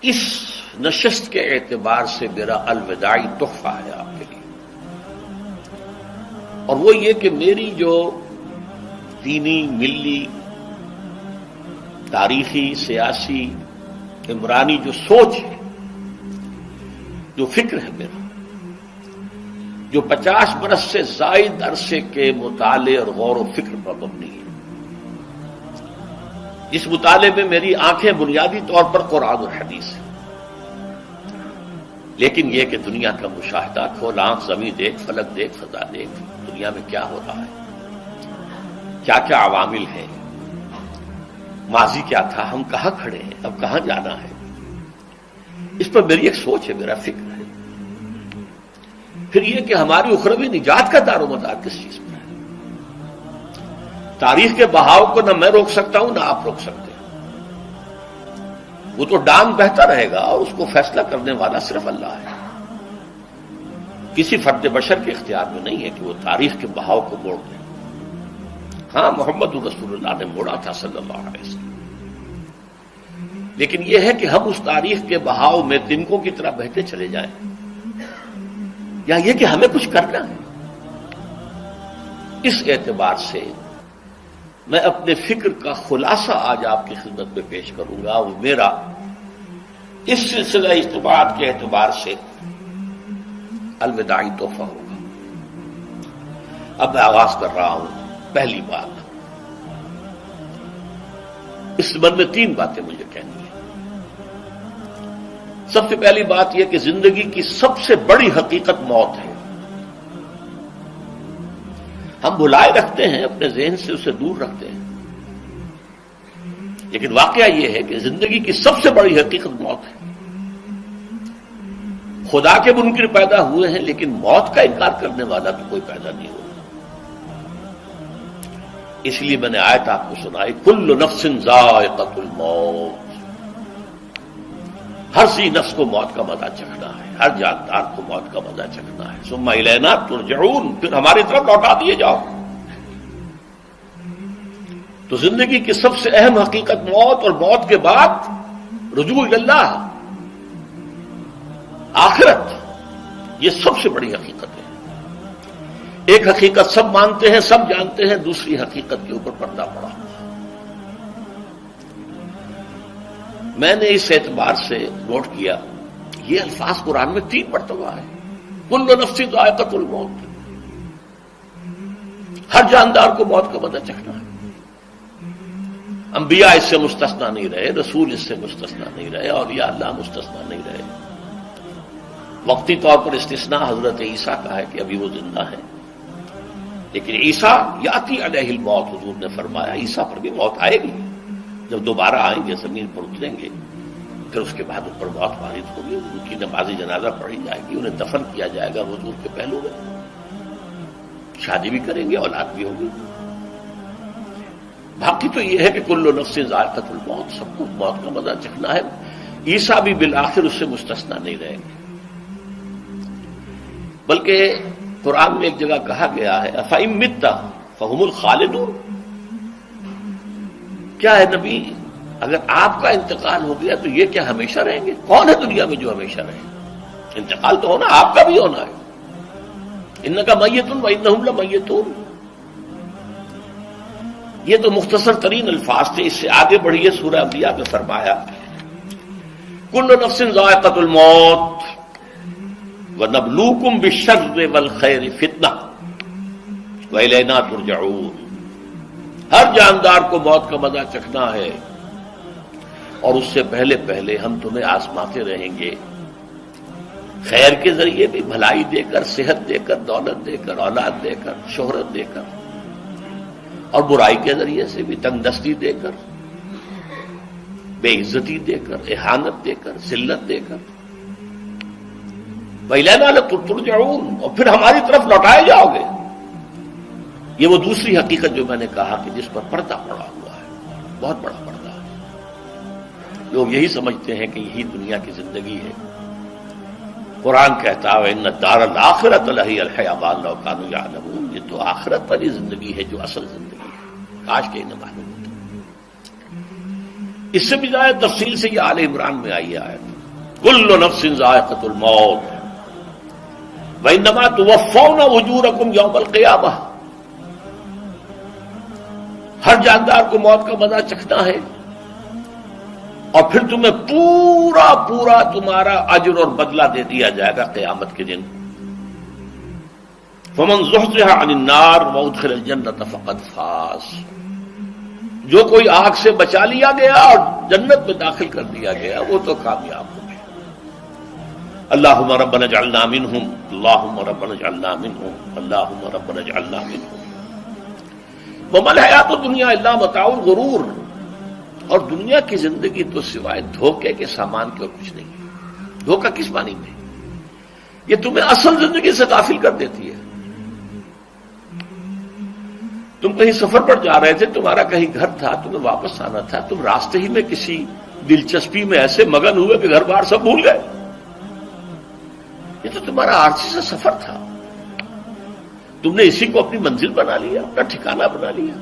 اس نشست کے اعتبار سے میرا الوداعی تحفہ ہے آپ کے لیے، اور وہ یہ کہ میری جو دینی، ملی، تاریخی، سیاسی، عمرانی جو سوچ ہے، جو فکر ہے میرا، جو 50 برس سے زائد عرصے کے مطالعے اور غور و فکر پر مبنی ہے، جس مطالعے میں میری آنکھیں بنیادی طور پر قرآن اور حدیث ہیں، لیکن یہ کہ دنیا کا مشاہدہ، کھول آنکھ، زمین دیکھ، فلک دیکھ، فضا دیکھ، دنیا میں کیا ہو رہا ہے، کیا کیا عوامل ہیں، ماضی کیا تھا، ہم کہاں کھڑے ہیں، اب کہاں جانا ہے، اس پر میری ایک سوچ ہے، میرا فکر ہے۔ پھر یہ کہ ہماری اخروی نجات کا دار و مدار کس چیز پر ہے۔ تاریخ کے بہاؤ کو نہ میں روک سکتا ہوں، نہ آپ روک سکتے ہیں، وہ تو ڈانگ بہتا رہے گا، اور اس کو فیصلہ کرنے والا صرف اللہ ہے۔ کسی فرد بشر کے اختیار میں نہیں ہے کہ وہ تاریخ کے بہاؤ کو موڑ دے۔ ہاں، محمد رسول اللہ نے موڑا تھا صلی اللہ علیہ وسلم، لیکن یہ ہے کہ ہم اس تاریخ کے بہاؤ میں تنکوں کی طرح بہتے چلے جائیں، یا یہ کہ ہمیں کچھ کرنا ہے۔ اس اعتبار سے میں اپنے فکر کا خلاصہ آج آپ کی خدمت میں پیش کروں گا، وہ میرا اس سلسلہ اجتماعات کے اعتبار سے الوداعی تحفہ ہوگا۔ اب میں آغاز کر رہا ہوں۔ پہلی بات، اس سبب میں 3 باتیں مجھے کہنی ہیں۔ سب سے پہلی بات یہ کہ زندگی کی سب سے بڑی حقیقت موت ہے۔ ہم بھلائے رکھتے ہیں، اپنے ذہن سے اسے دور رکھتے ہیں، لیکن واقعہ یہ ہے کہ زندگی کی سب سے بڑی حقیقت موت ہے۔ خدا کے منکر پیدا ہوئے ہیں، لیکن موت کا انکار کرنے والا تو کوئی پیدا نہیں ہوا۔ اس لیے میں نے آیت آپ کو سنائی، کل نفس ذائقۃ الموت، ہر سی نفس کو موت کا مزہ چکھنا ہے، ہر جاندار کو موت کا مزہ چکھنا ہے۔ ثم الینا ترجعون، پھر ہماری طرف لوٹا دیے جاؤ۔ تو زندگی کی سب سے اہم حقیقت موت، اور موت کے بعد رجوع اللہ، آخرت، یہ سب سے بڑی حقیقت ہے۔ ایک حقیقت سب مانتے ہیں، سب جانتے ہیں، دوسری حقیقت کے اوپر پردہ پڑا۔ میں نے اس اعتبار سے نوٹ کیا، یہ الفاظ قرآن میں 3 مرتبہ ہے، کل نفس ذائقۃ الموت، ہر جاندار کو موت کا مزہ چکھنا ہے۔ انبیاء اس سے مستثنا نہیں رہے، رسول اس سے مستثنا نہیں رہے، اولیاء اللہ مستثنا نہیں رہے۔ وقتی طور پر استثناء حضرت عیسیٰ کا ہے کہ ابھی وہ زندہ ہے، لیکن عیسیٰ یاتی علیہ الموت، حضور نے فرمایا عیسیٰ پر بھی موت آئے گی، جب دوبارہ آئیں گے، زمین پر اتریں گے، پھر اس کے بعد اوپر موت وارد ہوگی، ان کی نماز جنازہ پڑھی جائے گی، انہیں دفن کیا جائے گا حضور کے پہلو میں، شادی بھی کریں گے، اولاد بھی ہوگی۔ باقی تو یہ ہے کہ کل نفس ذائقۃ الموت، سب کو موت کا مزہ چکھنا ہے۔ عیسیٰ بھی بالآخر اس سے مستثنا نہیں رہیں گے، بلکہ قرآن میں ایک جگہ کہا گیا ہے أَفَإِن مِتَّ فَهُمُ الْخَالِدُونَ، کیا ہے نبی، اگر آپ کا انتقال ہو گیا تو یہ کیا ہمیشہ رہیں گے؟ کون ہے دنیا میں جو ہمیشہ رہے؟ انتقال تو ہونا، آپ کا بھی ہونا ہے۔ إِنَّكَ مَيِّتٌ وَإِنَّهُمْ لَمَيِّتُونَ، یہ تو مختصر ترین الفاظ تھے۔ اس سے آگے بڑھیے، سورہ انبیاء میں فرمایا کل نفس ذائقۃ الموت وَنَبْلُوكُمْ بِالشَّرِّ وَالْخَيْرِ فِتْنَةً وَإِلَيْنَا تُرْجَعُونَ، ہر جاندار کو موت کا مزہ چکھنا ہے، اور اس سے پہلے پہلے ہم تمہیں آزماتے رہیں گے، خیر کے ذریعے بھی، بھلائی دے کر، صحت دے کر، دولت دے کر، اولاد دے کر، شہرت دے کر، اور برائی کے ذریعے سے بھی، تنگ دستی دے کر، بے عزتی دے کر، اہانت دے کر، ذلت دے کر، وَإِلَيْنَا تُرْجَعُونَ، اور پھر ہماری طرف لوٹائے جاؤ گے۔ یہ وہ دوسری حقیقت جو میں نے کہا کہ جس پر پردہ پڑا ہوا ہے، بہت بڑا پردہ ہے۔ لوگ یہی سمجھتے ہیں کہ یہی دنیا کی زندگی ہے۔ قرآن کہتا ہے إِنَّ الدَّارَ الْآخِرَةَ لَهِيَ الْحَيَوَانُ لَوْ كَانُوا يَعْلَمُونَ، یہ تو آخرت والی زندگی ہے جو اصل زندگی ہے، کاش کہ انہیں معلوم ہوتا۔ اس سے بھی زیادہ تفصیل سے یہ آل عمران میں آئی آیت، کل نفس ذائقۃ الموت وانما توفون اجورکم یوم القیامہ، ہر جاندار کو موت کا مزہ چکھنا ہے اور پھر تمہیں پورا پورا تمہارا اجر اور بدلہ دے دیا جائے گا قیامت کے دن۔ فمن زحزح عن النار وادخل الجنۃ فقد فاز، جو کوئی آگ سے بچا لیا گیا اور جنت میں داخل کر دیا گیا وہ تو کامیاب ہو گیا۔ اللہم ربنا اجعلنا منہم، اللہم ربنا اجعلنا منہم، اللہم ربنا اجعلنا منہم۔ وما الحیات الدنیا الا متاع الغرور، اور دنیا کی زندگی تو سوائے دھوکے کے سامان کے اور کچھ نہیں ہے۔ دھوکہ کس معنی میں؟ یہ تمہیں اصل زندگی سے غافل کر دیتی ہے۔ تم کہیں سفر پر جا رہے تھے، تمہارا کہیں گھر تھا، تمہیں واپس آنا تھا، تم راستے ہی میں کسی دلچسپی میں ایسے مگن ہوئے کہ گھر بار سب بھول گئے۔ یہ تو تمہارا عارضی سا سفر تھا، تم نے اسی کو اپنی منزل بنا لیا، اپنا ٹھکانہ بنا لیا،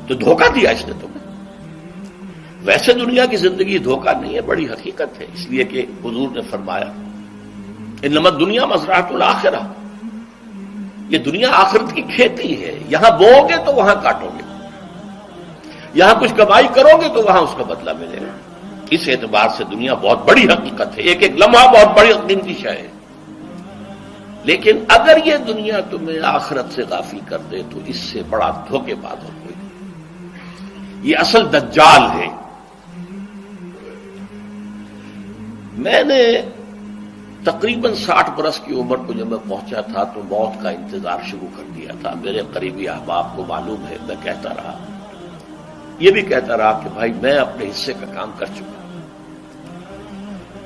تو دھوکہ دیا اس نے تمہیں۔ ویسے دنیا کی زندگی دھوکہ نہیں ہے، بڑی حقیقت ہے، اس لیے کہ حضور نے فرمایا انما الدنیا مزرعۃ الآخرہ، یہ دنیا آخرت کی کھیتی ہے، یہاں بوؤ گے تو وہاں کاٹو گے، یہاں کچھ کمائی کرو گے تو وہاں اس کا بدلہ ملے گا۔ اس اعتبار سے دنیا بہت بڑی حقیقت ہے، ایک ایک لمحہ بہت بڑی قیمتی شے ہے، لیکن اگر یہ دنیا تمہیں آخرت سے غافل کر دے تو اس سے بڑا دھوکے باز اور کوئی نہیں۔ یہ اصل دجال ہے۔ میں نے تقریباً 60 برس کی عمر کو جب میں پہنچا تھا تو موت کا انتظار شروع کر دیا تھا۔ میرے قریبی احباب کو معلوم ہے، میں کہتا رہا، یہ بھی کہتا رہا کہ بھائی میں اپنے حصے کا کام کر چکا،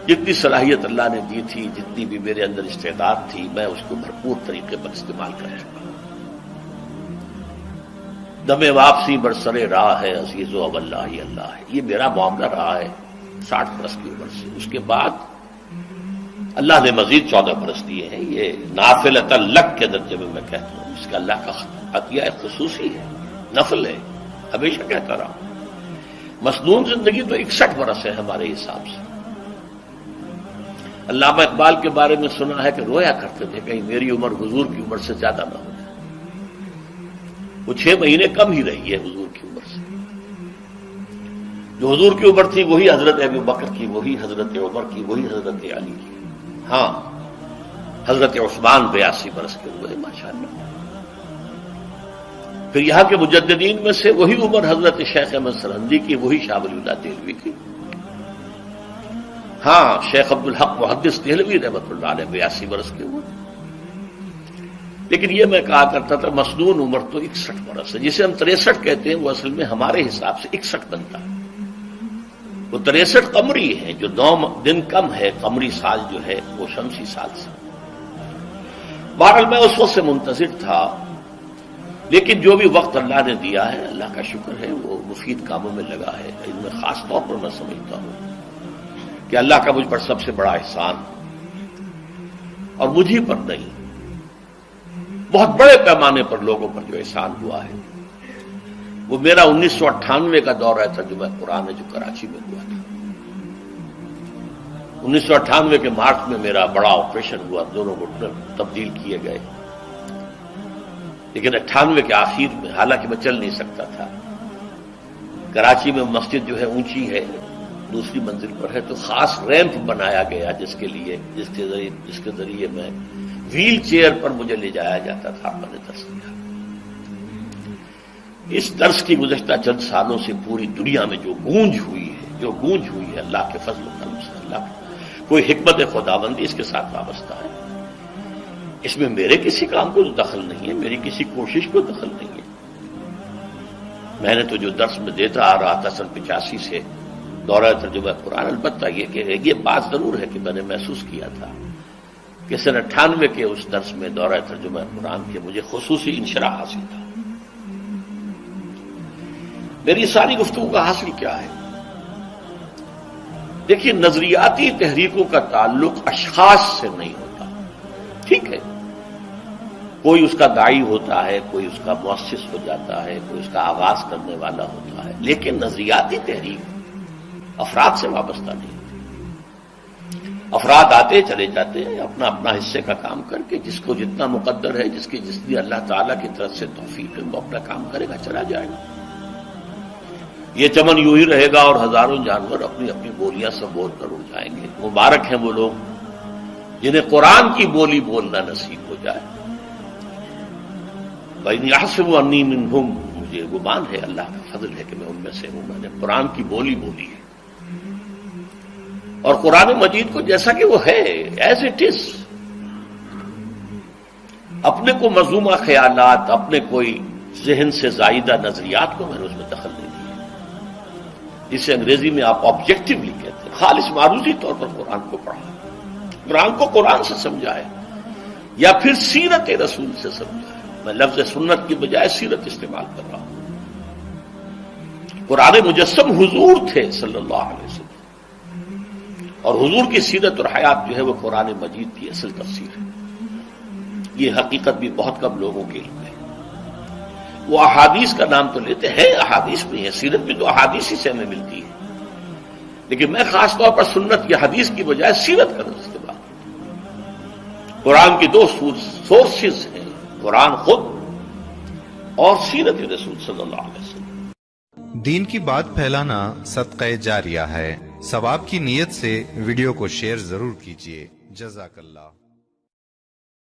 جتنی صلاحیت اللہ نے دی تھی، جتنی بھی میرے اندر استعداد تھی، میں اس کو بھرپور طریقے پر استعمال کر چکا۔ دم واپسی برسرے راہ ہے عزیز و اللہ ہی اللہ ہے، یہ میرا معاملہ رہا ہے 60 برس کی عمر سے۔ اس کے بعد اللہ نے مزید 14 برس دیے ہیں، یہ نافلۃ لک کے درجے میں میں کہتا ہوں، اس کا اللہ کا عطیہ خصوصی ہے، نفل ہے، ہمیشہ کہتا رہا ہوں۔ مسنون زندگی تو 61 برس ہے ہمارے حساب سے۔ علامہ اقبال کے بارے میں سنا ہے کہ رویا کرتے تھے کہیں میری عمر حضور کی عمر سے زیادہ نہ ہو جائے۔ وہ 6 مہینے کم ہی رہی ہے حضور کی عمر سے۔ جو حضور کی عمر تھی وہی حضرت ابو بکر کی، وہی حضرت عمر کی، وہی حضرت علی کی۔ ہاں، حضرت عثمان 82 برس کے ہوئے ماشاءاللہ۔ پھر یہاں کے مجددین میں سے وہی عمر حضرت شیخ احمد سرہندی کی، وہی شاہ ولی اللہ دہلوی کی۔ ہاں، شیخ عبدالحق محدث دہلوی رحمۃ اللہ علیہ 82 برس کے ہوئے۔ لیکن یہ میں کہا کرتا تھا مسنون عمر تو 61 برس ہے، جسے ہم 63 کہتے ہیں وہ اصل میں ہمارے حساب سے 61 بنتا ہے۔ وہ 63 قمری ہے، جو 9 دن کم ہے، قمری سال جو ہے وہ شمسی سال سے۔ بہرحال میں اس وقت سے منتظر تھا، لیکن جو بھی وقت اللہ نے دیا ہے اللہ کا شکر ہے، وہ مفید کاموں میں لگا ہے۔ ان میں خاص طور پر میں سمجھتا ہوں کہ اللہ کا مجھ پر سب سے بڑا احسان، اور مجھ ہی پر نہیں، بہت بڑے پیمانے پر لوگوں پر جو احسان ہوا ہے، وہ میرا 1998 کا دورہ ترجمہ قرآن ہے جو کراچی میں ہوا تھا۔ 1998 کے مارچ میں میرا بڑا آپریشن ہوا، دونوں گھٹنے تبدیل کیے گئے، لیکن 98 کے آخر میں، حالانکہ میں چل نہیں سکتا تھا، کراچی میں مسجد جو ہے اونچی ہے، دوسری منزل پر ہے، تو خاص ریمپ بنایا گیا جس کے ذریعے میں ویل چیئر پر مجھے لے جایا جاتا تھا۔ میں نے درس دیا۔ اس درس کی گزشتہ چند سالوں سے پوری دنیا میں جو گونج ہوئی ہے اللہ کے فضل و کرم سے، اللہ کوئی حکمت خداوندی اس کے ساتھ وابستہ ہے۔ اس میں میرے کسی کام کو دخل نہیں ہے، میری کسی کوشش کو دخل نہیں ہے۔ میں نے تو جو درس میں دیتا آ رہا تھا سن 85 سے دورہ ترجمہ قرآن، البتہ یہ بات ضرور ہے کہ میں نے محسوس کیا تھا کہ سن 98 کے اس درس میں دورہ ترجمہ قرآن کے مجھے خصوصی انشراح حاصل تھا۔ میری ساری گفتگو کا حاصل کیا ہے؟ دیکھیے، نظریاتی تحریکوں کا تعلق اشخاص سے نہیں ہوتا، ٹھیک ہے، کوئی اس کا داعی ہوتا ہے، کوئی اس کا مؤسس ہو جاتا ہے، کوئی اس کا آغاز کرنے والا ہوتا ہے، لیکن نظریاتی تحریک افراد سے وابستہ نہیں ہوتی۔ افراد آتے چلے جاتے ہیں اپنا اپنا حصے کا کام کر کے، جس کو جتنا مقدر ہے، جس کی اللہ تعالیٰ کی طرف سے توفیق ہے، وہ اپنا کام کرے گا، چلا جائے گا۔ یہ چمن یوں ہی رہے گا اور ہزاروں جانور اپنی اپنی بولیاں سب بول کر اڑ جائیں گے۔ مبارک ہیں وہ لوگ جنہیں قرآن کی بولی بولنا نصیب ہو جائے۔ وَإِنْ يَحْسَبُ أَنِّي مِنْهُمْ، مجھے گمان ہے، اللہ کا فضل ہے کہ میں ان میں سے ہوں، میں نے قرآن کی بولی بولی ہے، اور قرآن مجید کو جیسا کہ وہ ہے ایز اٹ از، اپنے کو مذمومہ خیالات، اپنے کوئی ذہن سے زائدہ نظریات کو میں نے اس میں دخل نہیں دیا، جسے انگریزی میں آپ آبجیکٹولی کہتے ہیں، خالص معروضی طور پر قرآن کو پڑھا، قرآن کو قرآن سے سمجھائے یا پھر سیرت رسول سے سمجھائے۔ میں لفظ سنت کی بجائے سیرت استعمال کر رہا ہوں۔ قرآن مجسم حضور تھے صلی اللہ علیہ وسلم، اور حضور کی سیرت اور حیات جو ہے وہ قرآن مجید کی اصل تفسیر ہے۔ یہ حقیقت بھی بہت کم لوگوں کے علم ہے۔ وہ احادیث کا نام تو لیتے ہیں، احادیث بھی ہے، سیرت بھی تو احادیث ہی سے ہمیں ملتی ہے، لیکن میں خاص طور پر سنت یا حدیث کی بجائے سیرت کا استعمال کرتا ہوں۔ قرآن کی دو سورسز ہیں، قرآن خود اور سیرت رسول صلی اللہ علیہ وسلم۔ دین کی بات پھیلانا صدقہ جاریہ ہے، ثواب کی نیت سے ویڈیو کو شیئر ضرور کیجیے۔ جزاک اللہ۔